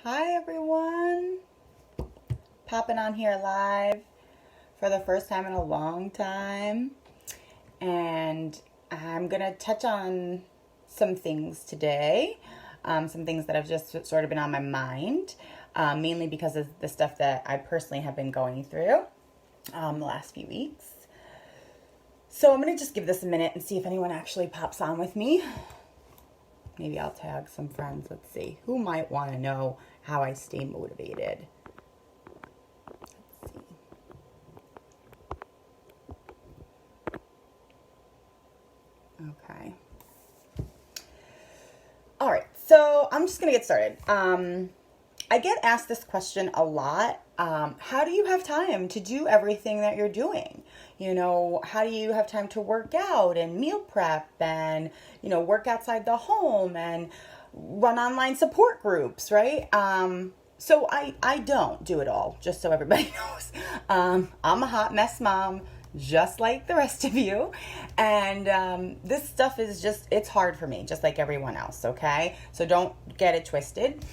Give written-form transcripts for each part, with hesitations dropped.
Hi everyone, popping on here live for the first time in a long time, and I'm gonna touch on some things today, some things that have just sort of been on my mind, mainly because of the stuff that I personally have been going through the last few weeks. So I'm gonna just give this a minute and see if anyone actually pops on with me. Maybe I'll tag some friends. Let's see. Who might want to know how I stay motivated? Let's see. Okay. All right. So I'm just going to get started. I get asked this question a lot. How do you have time to do everything that you're doing? How do you have time to work out and meal prep and, work outside the home and run online support groups, right? So I don't do it all, just so everybody knows. I'm a hot mess mom, just like the rest of you. And this stuff is it's hard for me, just like everyone else, okay? So don't get it twisted.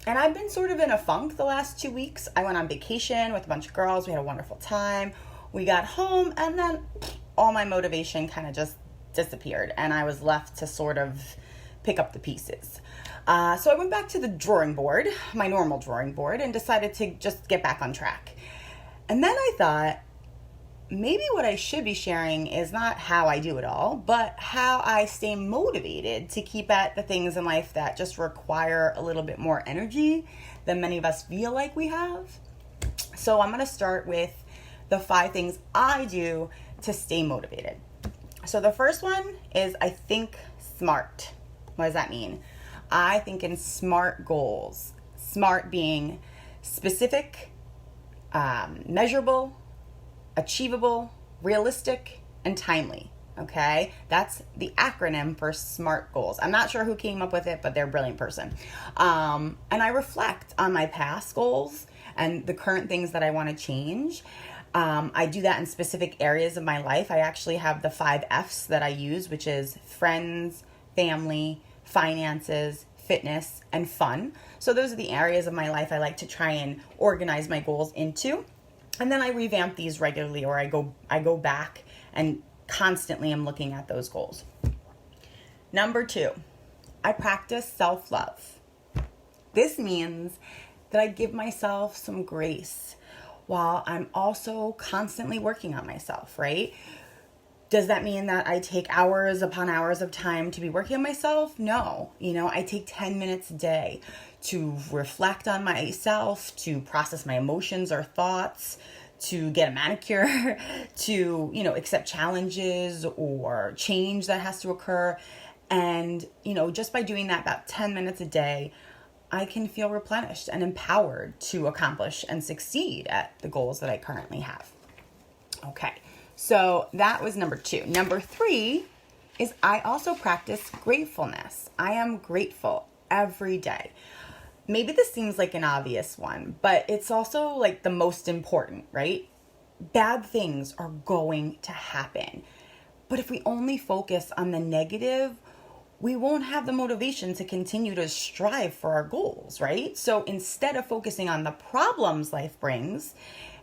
And I've been sort of in a funk the last 2 weeks. I went on vacation with a bunch of girls. We had a wonderful time. We got home, and then all my motivation kind of just disappeared, and I was left to sort of pick up the pieces. So I went back to the drawing board, my normal drawing board, and decided to just get back on track. And then I thought, maybe what I should be sharing is not how I do it all, but how I stay motivated to keep at the things in life that just require a little bit more energy than many of us feel like we have. So I'm going to start with the 5 things I do to stay motivated. So the first one is I think smart. What does that mean? I think in SMART goals. SMART being specific, measurable, achievable, realistic, and timely. Okay, that's the acronym for SMART goals. I'm not sure who came up with it, but they're a brilliant person. And I reflect on my past goals and the current things that I want to change. I do that in specific areas of my life. I actually have the 5 F's that I use, which is friends, family, finances, fitness, and fun. So those are the areas of my life I like to try and organize my goals into. And then I revamp these regularly, or I go back and constantly am looking at those goals. Number 2, I practice self-love. This means that I give myself some grace while I'm also constantly working on myself, right? Does that mean that I take hours upon hours of time to be working on myself? No. I take 10 minutes a day to reflect on myself, to process my emotions or thoughts, to get a manicure, to, accept challenges or change that has to occur. And, just by doing that about 10 minutes a day, I can feel replenished and empowered to accomplish and succeed at the goals that I currently have. Okay. So that was number 2. Number 3 is I also practice gratefulness. I am grateful every day. Maybe this seems like an obvious one, but it's also like the most important, right? Bad things are going to happen. But if we only focus on the negative, we won't have the motivation to continue to strive for our goals, right? So instead of focusing on the problems life brings,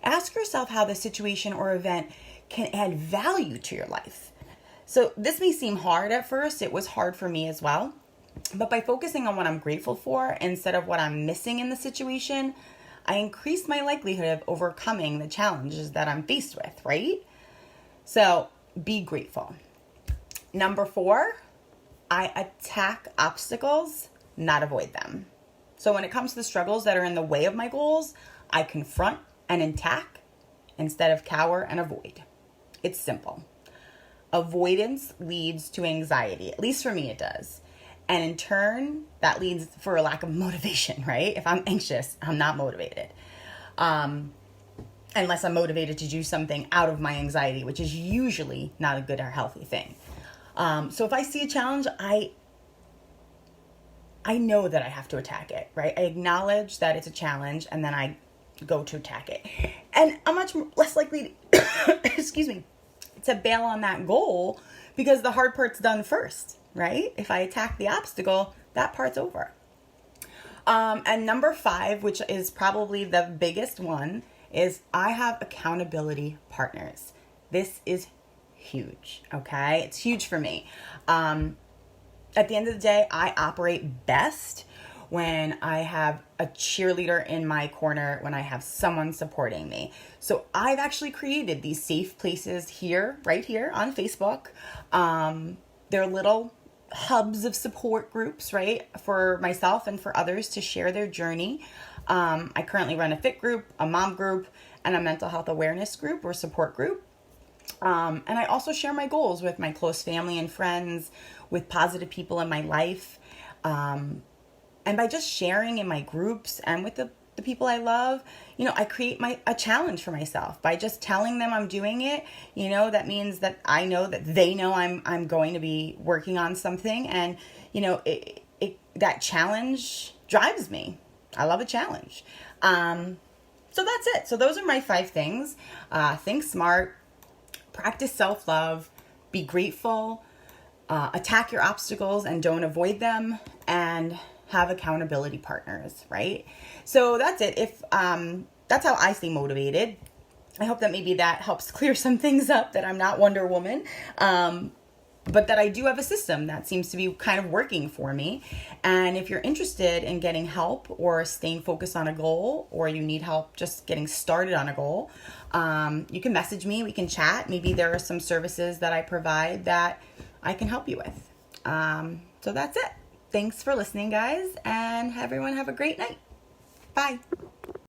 ask yourself how the situation or event can add value to your life. So this may seem hard at first. It was hard for me as well. But by focusing on what I'm grateful for instead of what I'm missing in the situation, I increase my likelihood of overcoming the challenges that I'm faced with, right? So be grateful. Number 4, I attack obstacles, not avoid them. So when it comes to the struggles that are in the way of my goals, I confront and attack instead of cower and avoid. It's simple. Avoidance leads to anxiety. At least for me, it does. And in turn, that leads for a lack of motivation, right? If I'm anxious, I'm not motivated. Unless I'm motivated to do something out of my anxiety, which is usually not a good or healthy thing. So if I see a challenge, I know that I have to attack it, right? I acknowledge that it's a challenge, and then I go to attack it. And I'm much less likely to, to bail on that goal because the hard part's done first, right? If I attack the obstacle, that part's over. And number 5, which is probably the biggest one, is I have accountability partners. This is huge, okay? It's huge for me. At the end of the day, I operate best when I have a cheerleader in my corner, when I have someone supporting me. So I've actually created these safe places here, right here on Facebook. They're little hubs of support groups, right, for myself and for others to share their journey. I currently run a fit group, a mom group, and a mental health awareness group or support group. And I also share my goals with my close family and friends, with positive people in my life. And by just sharing in my groups and with the people I love, I create a challenge for myself by just telling them I'm doing it. That means that I know that they know I'm going to be working on something, and that challenge drives me. I love a challenge. So that's it. So those are my 5 things. Think smart, practice self-love, be grateful, attack your obstacles and don't avoid them, and have accountability partners, right? So that's it. If that's how I stay motivated. I hope that maybe that helps clear some things up, that I'm not Wonder Woman, but that I do have a system that seems to be kind of working for me. And if you're interested in getting help or staying focused on a goal, or you need help just getting started on a goal, you can message me, we can chat. Maybe there are some services that I provide that I can help you with. So that's it. Thanks for listening, guys, and everyone have a great night. Bye.